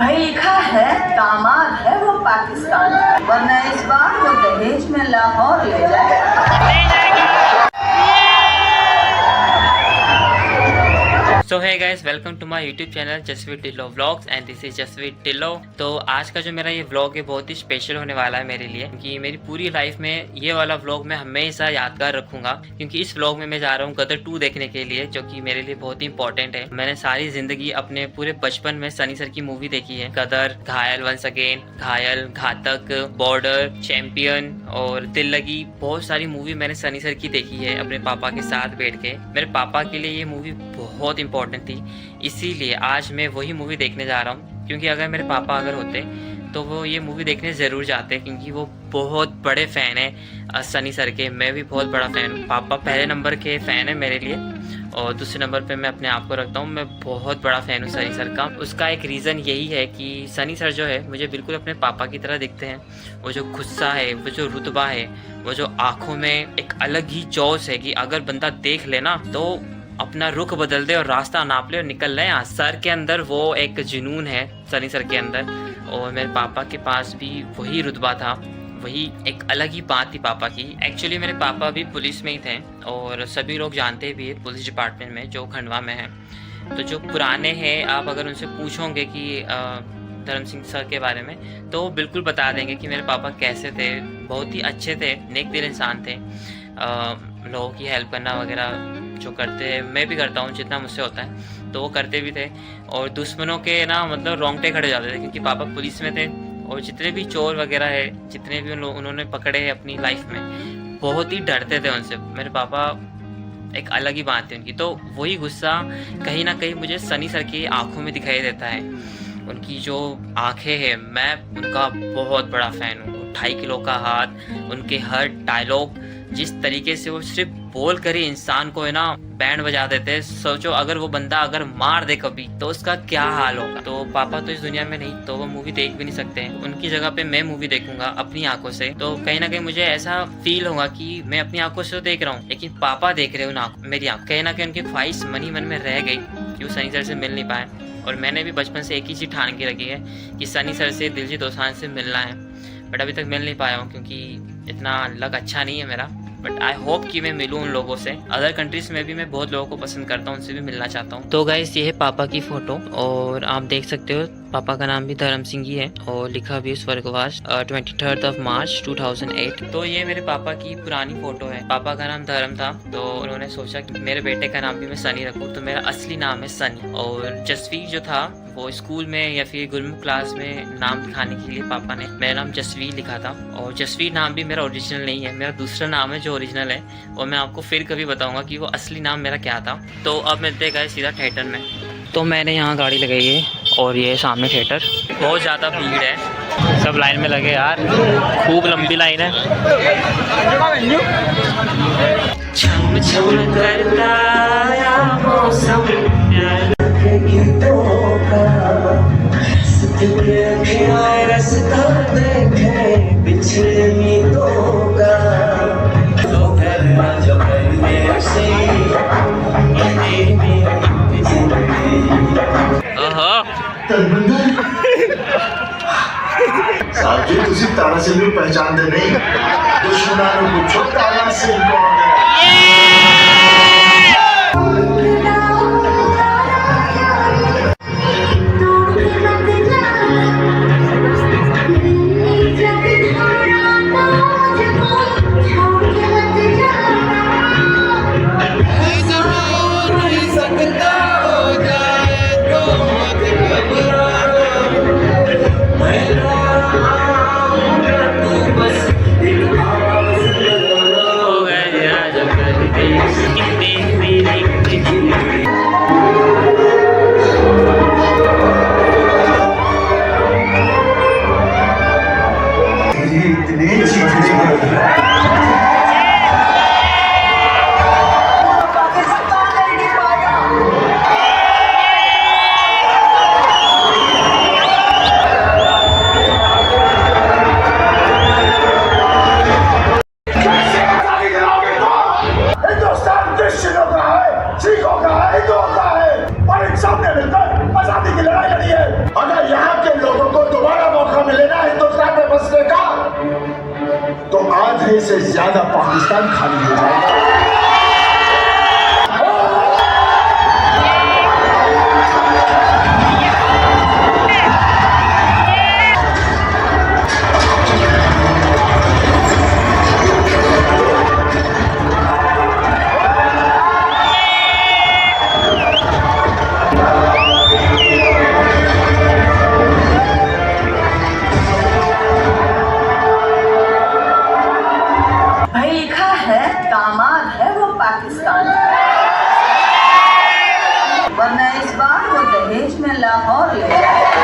भाई लिखा है दामाद है वो पाकिस्तान का, वरना इस बार वो दहेज में लाहौर ले जाए। सो है guys, welcome to my YouTube channel Jasveer Dhillon vlogs and this is Jasveer Dhillon. तो आज का जो मेरा ये व्लॉग है बहुत ही स्पेशल होने वाला है मेरे लिए, क्योंकि मेरी पूरी लाइफ में ये वाला व्लॉग मैं हमेशा यादगार रखूंगा, क्योंकि इस व्लॉग में मैं जा रहा हूँ गदर 2 देखने के लिए, जो कि मेरे लिए बहुत ही इंपॉर्टेंट है। मैंने सारी जिंदगी अपने पूरे बचपन में सनी सर की मूवी देखी है, गदर, घायल, वंस अगेन, घायल, घातक, बॉर्डर, चैंपियन और दिल लगी। बहुत सारी मूवी मैंने सनी सर की देखी है अपने पापा के साथ बैठ के। मेरे पापा के लिए ये मूवी बहुत इंपॉर्टेंट थी, इसीलिए आज मैं वही मूवी देखने जा रहा हूँ। क्योंकि अगर मेरे पापा अगर होते तो वो ये मूवी देखने ज़रूर जाते, क्योंकि वो बहुत बड़े फ़ैन है सनी सर के। मैं भी बहुत बड़ा फ़ैन हूँ। पापा पहले नंबर के फ़ैन है मेरे लिए, और दूसरे नंबर पे मैं अपने आप को रखता हूँ। मैं बहुत बड़ा फ़ैन हूँ सनी सर का। उसका एक रीज़न यही है कि सनी सर जो है मुझे बिल्कुल अपने पापा की तरह दिखते हैं। वो जो गुस्सा है, वो जो रुतबा है, वो जो आँखों में एक अलग ही जोश है कि अगर बंदा देख लेना तो अपना रुख बदल दे और रास्ता नाप ले और निकल ले। यहाँ सर के अंदर वो एक जुनून है सनी सर के अंदर, और मेरे पापा के पास भी वही रुतबा था, वही एक अलग ही बात थी पापा की। एक्चुअली मेरे पापा भी पुलिस में ही थे, और सभी लोग जानते भी है पुलिस डिपार्टमेंट में जो खंडवा में है। तो जो पुराने हैं, आप अगर उनसे पूछोगे कि धर्म सिंह सर के बारे में, तो वो बिल्कुल बता देंगे कि मेरे पापा कैसे थे। बहुत ही अच्छे थे, नेक दिल इंसान थे। लोगों की हेल्प करना वगैरह जो करते हैं, मैं भी करता हूँ जितना मुझसे होता है, तो वो करते भी थे। और दुश्मनों के ना मतलब रोंगटे खड़े जाते थे, क्योंकि पापा पुलिस में थे। और जितने भी चोर वगैरह है, जितने भी उन्होंने पकड़े हैं अपनी लाइफ में, बहुत ही डरते थे उनसे। मेरे पापा एक अलग ही बात थी उनकी। तो वही गुस्सा कहीं ना कहीं मुझे सनी सर की आंखों में दिखाई देता है। उनकी जो आंखें हैं, मैं उनका बहुत बड़ा फ़ैन हूँ। 2.5 किलो का हाथ, उनके हर डायलॉग, जिस तरीके से वो सिर्फ बोल कर ही इंसान को है ना बैंड बजा देते हैं। सोचो अगर वो बंदा अगर मार दे कभी तो उसका क्या हाल होगा। तो पापा तो इस दुनिया में नहीं, तो वो मूवी देख भी नहीं सकते हैं। उनकी जगह पे मैं मूवी देखूंगा अपनी आंखों से, तो कहीं ना कहीं मुझे ऐसा फील होगा कि मैं अपनी आंखों से तो देख रहा हूँ, लेकिन पापा देख रहे हो मेरी आंख। कहीं ना कहीं उनकी ख्वाहिश मन ही मन में रह गई कि वो सनी सर से मिल नहीं पाए। और मैंने भी बचपन से एक ही चीज़ ठान के रखी है कि सनी सर से, दिलजीत दोसांझ से मिलना है। बट अभी तक मिल नहीं पाया हूँ, क्योंकि इतना लक अच्छा नहीं है मेरा। बट आई होप कि मैं मिलूँ उन लोगों से। अदर कंट्रीज में भी मैं बहुत लोगों को पसंद करता हूँ, उनसे भी मिलना चाहता हूँ। तो गाइस, ये है पापा की फ़ोटो, और आप देख सकते हो पापा का नाम भी धर्म सिंह ही है, और लिखा भी स्वर्गवास 23 मार्च 2008। तो ये मेरे पापा की पुरानी फ़ोटो है। पापा का नाम धर्म था, तो उन्होंने सोचा कि मेरे बेटे का नाम भी मैं सनी रखूँ, तो मेरा असली नाम है सनी। और जसवीर जो था वो स्कूल में या फिर गुरमुख क्लास में नाम लिखाने के लिए पापा ने मेरा नाम जसवीर लिखा था। और जसवीर नाम भी मेरा ओरिजिनल नहीं है, मेरा दूसरा नाम है जो ओरिजिनल है, और मैं आपको फिर कभी बताऊंगा कि वो असली नाम मेरा क्या था। तो अब मिलते गए सीधा थिएटर में। तो मैंने यहाँ गाड़ी लगाई है, और ये सामने थिएटर, बहुत ज़्यादा भीड़ है, सब लाइन में लगे यार, खूब लंबी लाइन है। छम छम करता आया मौसम, रास्ता देखे पिछले मीतों का, तो करना जो करने से साथी तुसी तारा सिंह ਨੂੰ पहचानते नहीं, दुश्मनों को पूछो तारा सिंह कौन है। से ज्यादा पाकिस्तान खाली हो जाएगा। भाई लिखा है दामाद है वो पाकिस्तान, वरना इस बार वो दहेज में लाहौर ले जाएगा।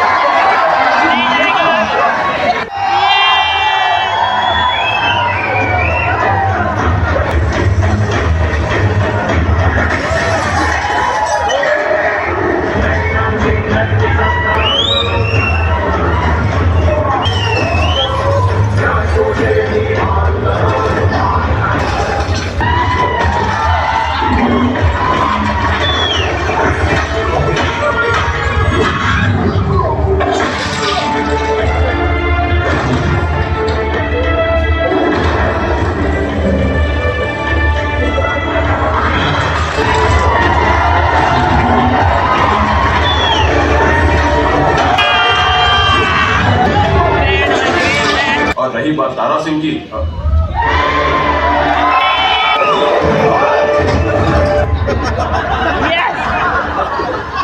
और रही बात तारा सिंह की,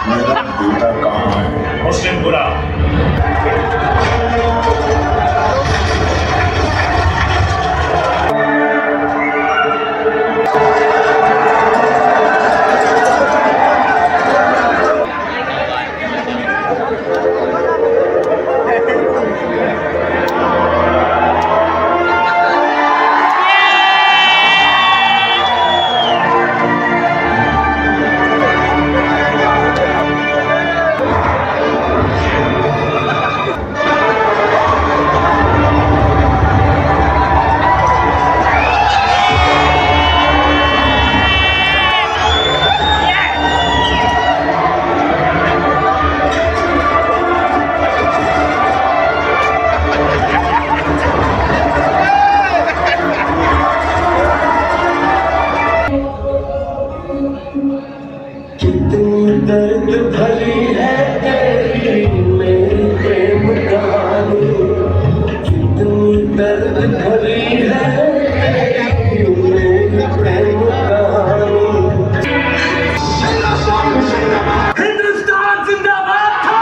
मेरा बेटा कहाँ है? मुस्लिमपुरा। कितनी दर्द भरी है तेरी मेरी प्रेम कहानी, कितनी दर्द भरी है तेरी मेरी प्रेम कहानी। हिंदुस्तान जिंदाबाद था।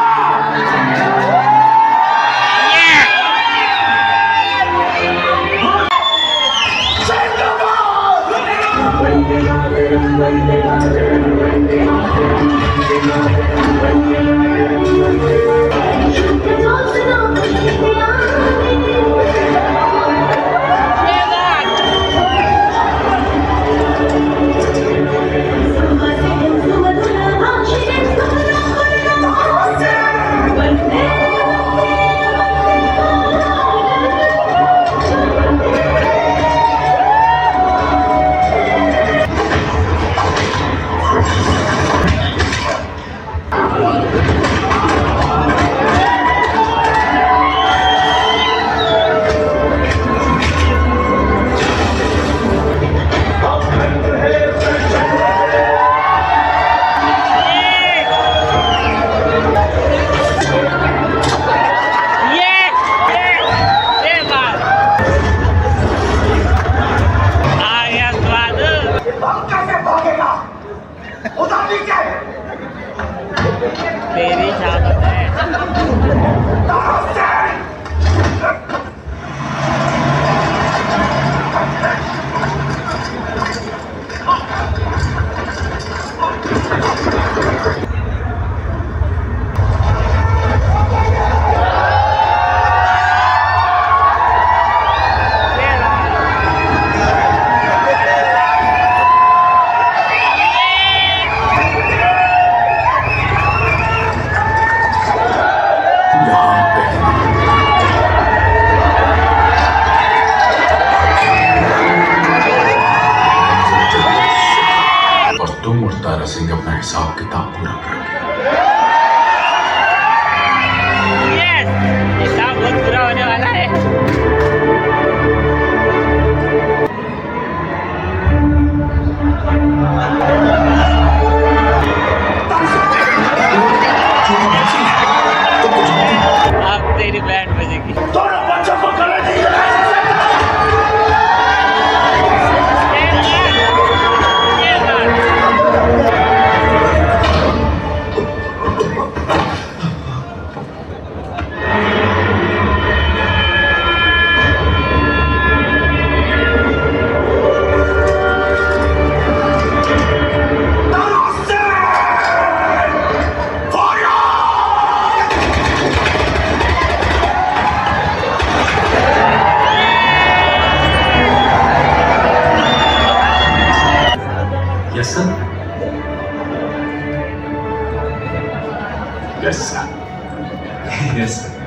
तेरी शहादत है। तारा सिंह अपना हिसाब किताब पूरा करोगे। हिसाब बहुत बुरा होने वाला है। Yes sir. Yes sir. Yes sir.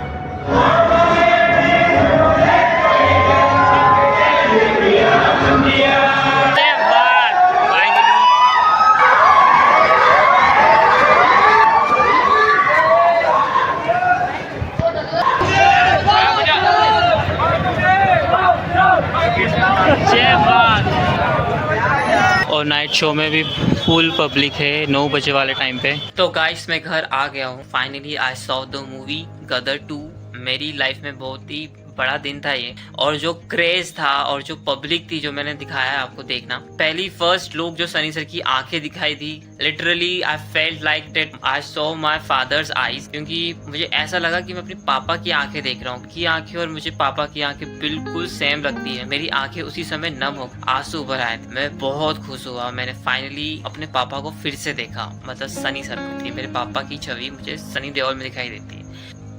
और नाइट शो में भी फुल पब्लिक है 9 बजे वाले टाइम पे। तो गाइस मैं घर आ गया हूँ finally. I saw the movie Gadar 2। मेरी लाइफ में बहुत ही बड़ा दिन था ये, और जो क्रेज था और जो पब्लिक थी जो मैंने दिखाया है आपको देखना। पहली फर्स्ट लुक जो सनी सर की आंखें दिखाई थी, literally I felt like that I saw my father's eyes, क्योंकि मुझे ऐसा लगा कि मैं अपने पापा की आंखें देख रहा हूँ। की आंखें और मुझे पापा की आंखें बिल्कुल सेम लगती है। मेरी आंखें उसी समय नम हो, आंसू उभर आए। मैं बहुत खुश हुआ, मैंने फाइनली अपने पापा को फिर से देखा, मतलब सनी सर को थी। मेरे पापा की छवि मुझे सनी देओल में दिखाई देती है।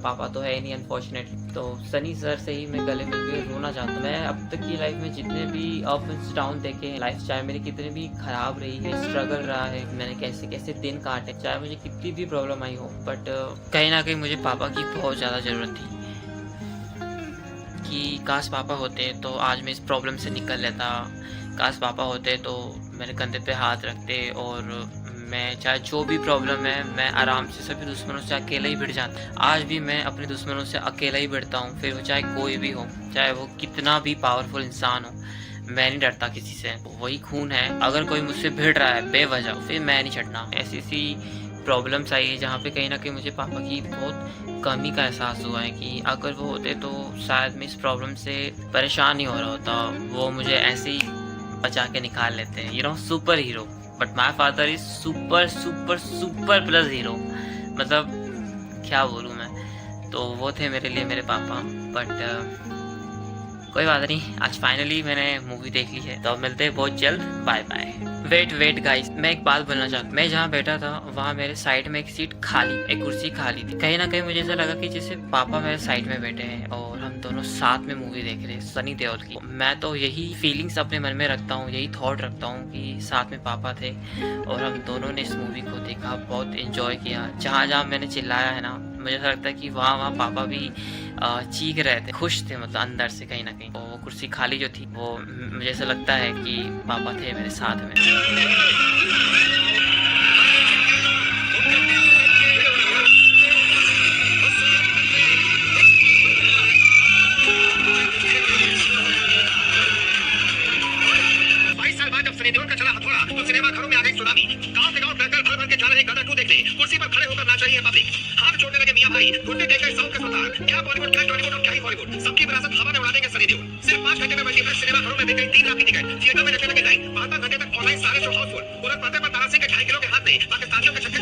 पापा तो है नहीं अनफॉर्चुनेटली, तो सनी सर से ही मैं गले मिलके रोना चाहता हूँ। मैं अब तक की लाइफ में जितने भी अप एंड डाउन देखे हैं, लाइफ चाहे मेरी कितनी भी खराब रही है, स्ट्रगल रहा है, मैंने कैसे कैसे दिन काटे, चाहे मुझे कितनी भी प्रॉब्लम आई हो, बट कहीं ना कहीं मुझे पापा की बहुत ज़्यादा ज़रूरत थी। कि काश पापा होते तो आज मैं इस प्रॉब्लम से निकल लेता। काश पापा होते तो मेरे कंधे पे हाथ रखते, और मैं चाहे जो भी प्रॉब्लम है मैं आराम से सभी दुश्मनों से अकेला ही भिड़ जाता। आज भी मैं अपने दुश्मनों से अकेला ही भिड़ता हूँ, फिर वो चाहे कोई भी हो, चाहे वो कितना भी पावरफुल इंसान हो, मैं नहीं डरता किसी से। वही खून है, अगर कोई मुझसे भिड़ रहा है बेवजह, फिर मैं नहीं छड़ना। ऐसी सी प्रॉब्लम्स आई है जहाँ पे कहीं ना कहीं मुझे पापा की बहुत कमी का एहसास हुआ है कि अगर वो होते तो शायद मैं इस प्रॉब्लम से परेशान नहीं हो रहा होता। वो मुझे ऐसे ही बचा के निकाल लेते हैं, you know, super hero. But my father is super super super plus hero, मतलब क्या बोलूँ मैं। तो वो थे मेरे लिए मेरे पापा। बट कोई बात नहीं, आज फाइनली मैंने मूवी देख ली है, तो अब मिलते हैं बहुत जल्द। Bye bye. वेट गाइस, मैं एक बात बोलना चाहता हूँ। मैं जहाँ बैठा था वहाँ मेरे साइड में एक सीट खाली, एक कुर्सी खाली थी। कहीं ना कहीं मुझे ऐसा लगा कि जैसे पापा मेरे साइड में बैठे हैं और हम दोनों साथ में मूवी देख रहे हैं सनी देओल की। मैं तो यही फीलिंग्स अपने मन में रखता हूँ, यही थॉट रखता हूँ कि साथ में पापा थे और हम दोनों ने इस मूवी को देखा, बहुत इंजॉय किया। जहाँ जहाँ मैंने चिल्लाया है ना, मुझे ऐसा लगता है कि वहाँ पापा भी चीख रहे थे, खुश थे, मतलब अंदर से कहीं ना कहीं। तो वो कुर्सी खाली जो थी, वो मुझे ऐसा लगता है कि पापा थे मेरे साथ में। सिनेमाघरों में आ गई सुनामी। गांव से गांव ट्रैक्टर भर भर के जा रहे गदर 2 देखने। कुर्सी पर खड़े होकर नाच रही है पब्लिक। हाथ जोड़ने लगे मियां भाई, घुटने टेक गए साउथ के सुल्तान। क्या बॉलीवुड, क्या टॉलीवुड और क्या ही बॉलीवुड, सबकी विरासत हवा में उड़ा देंगे सनी देओल। सिर्फ 5 घंटे में मल्टीप्लेक्स सिनेमाघरों में बिक गई 3 लाख की टिकट। थिएटर में लगने लगे लाइन। 12 घंटे तक ऑनलाइन सारे शो हाउसफुल। पूरे पर्दे पर तारा सिंह के 2.5 किलो के हाथ में पाकिस्तानियों के छक्के